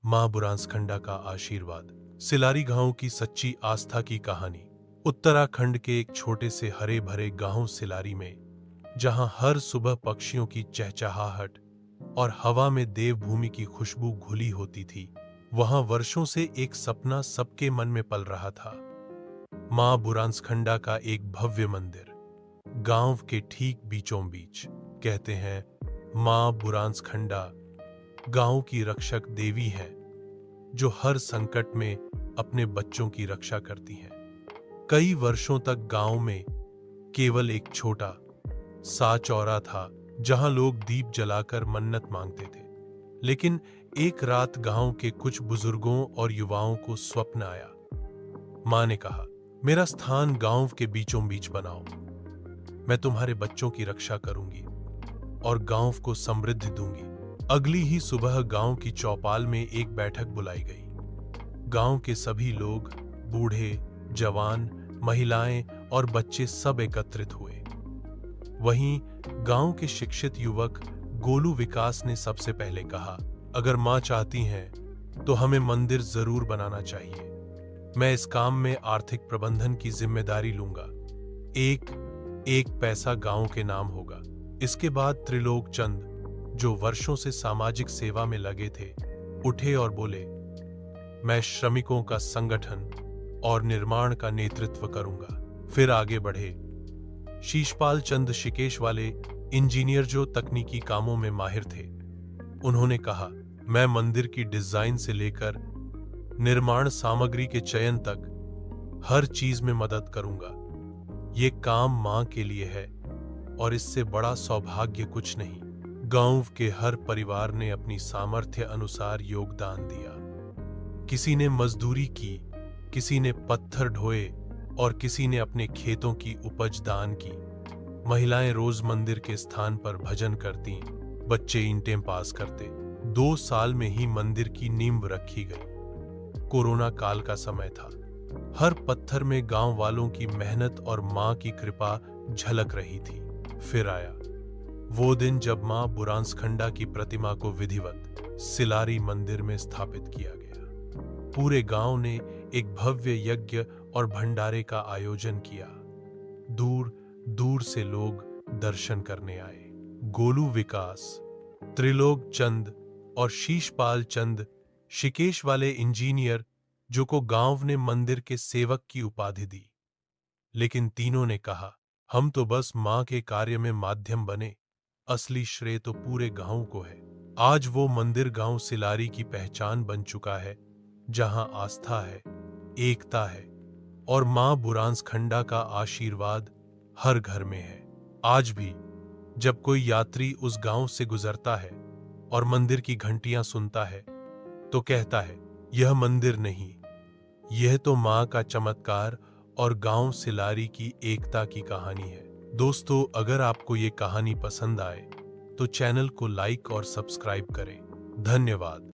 मां बुरांसखंडा का आशीर्वाद। सिलारी गांव की सच्ची आस्था की कहानी। उत्तराखंड के एक छोटे से हरे भरे गांव सिलारी में, जहां हर सुबह पक्षियों की चहचहाहट और हवा में देवभूमि की खुशबू घुली होती थी, वहां वर्षों से एक सपना सबके मन में पल रहा था। मां बुरांसखंडा का एक भव्य मंदिर, गांव के ठीक बीचों बीच। कहते हैं मां बुरांसखंडा गांव की रक्षक देवी है, जो हर संकट में अपने बच्चों की रक्षा करती हैं। कई वर्षों तक गांव में केवल एक छोटा सा चौरा था, जहां लोग दीप जलाकर मन्नत मांगते थे। लेकिन एक रात गांव के कुछ बुजुर्गों और युवाओं को स्वप्न आया। मां ने कहा, मेरा स्थान गांव के बीचों बीच बनाओ। मैं तुम्हारे बच्चों की रक्षा करूंगी और गांव को समृद्धि दूंगी। अगली ही सुबह गांव की चौपाल में एक बैठक बुलाई गई। गांव के सभी लोग, बूढ़े, जवान, महिलाएं और बच्चे सब एकत्रित हुए। वहीं गांव के शिक्षित युवक गोलू विकास ने सबसे पहले कहा, अगर मां चाहती हैं तो हमें मंदिर जरूर बनाना चाहिए। मैं इस काम में आर्थिक प्रबंधन की जिम्मेदारी लूंगा। एक पैसा गांव के नाम होगा। इसके बाद त्रिलोक चंद, जो वर्षों से सामाजिक सेवा में लगे थे, उठे और बोले, मैं श्रमिकों का संगठन और निर्माण का नेतृत्व करूंगा। फिर आगे बढ़े शीशपाल चंद शिकेश वाले इंजीनियर, जो तकनीकी कामों में माहिर थे। उन्होंने कहा, मैं मंदिर की डिजाइन से लेकर निर्माण सामग्री के चयन तक हर चीज में मदद करूंगा। ये काम मां के लिए है और इससे बड़ा सौभाग्य कुछ नहीं। गांव के हर परिवार ने अपनी सामर्थ्य अनुसार योगदान दिया। किसी ने मजदूरी की, किसी ने पत्थर ढोए और किसी ने अपने खेतों की उपज दान की। महिलाएं रोज मंदिर के स्थान पर भजन करती, बच्चे ईंटें पास करते। 2 साल में ही मंदिर की नींव रखी गई। कोरोना काल का समय था। हर पत्थर में गांव वालों की मेहनत और मां की कृपा झलक रही थी। फिर आया वो दिन जब मां बुरांसखंडा की प्रतिमा को विधिवत सिलारी मंदिर में स्थापित किया गया। पूरे गांव ने एक भव्य यज्ञ और भंडारे का आयोजन किया। दूर दूर से लोग दर्शन करने आए। गोलू विकास, त्रिलोक चंद और शीशपाल चंद शिकेश वाले इंजीनियर, जो को गांव ने मंदिर के सेवक की उपाधि दी। लेकिन तीनों ने कहा, हम तो बस मां के कार्य में माध्यम बने, असली श्रेय तो पूरे गांव को है। आज वो मंदिर गांव सिलारी की पहचान बन चुका है, जहां आस्था है, एकता है और मां बुरांसखंडा का आशीर्वाद हर घर में है। आज भी जब कोई यात्री उस गांव से गुजरता है और मंदिर की घंटियां सुनता है, तो कहता है, यह मंदिर नहीं, यह तो मां का चमत्कार और गांव सिलारी की एकता की कहानी है। दोस्तों, अगर आपको ये कहानी पसंद आए तो चैनल को लाइक और सब्सक्राइब करें। धन्यवाद।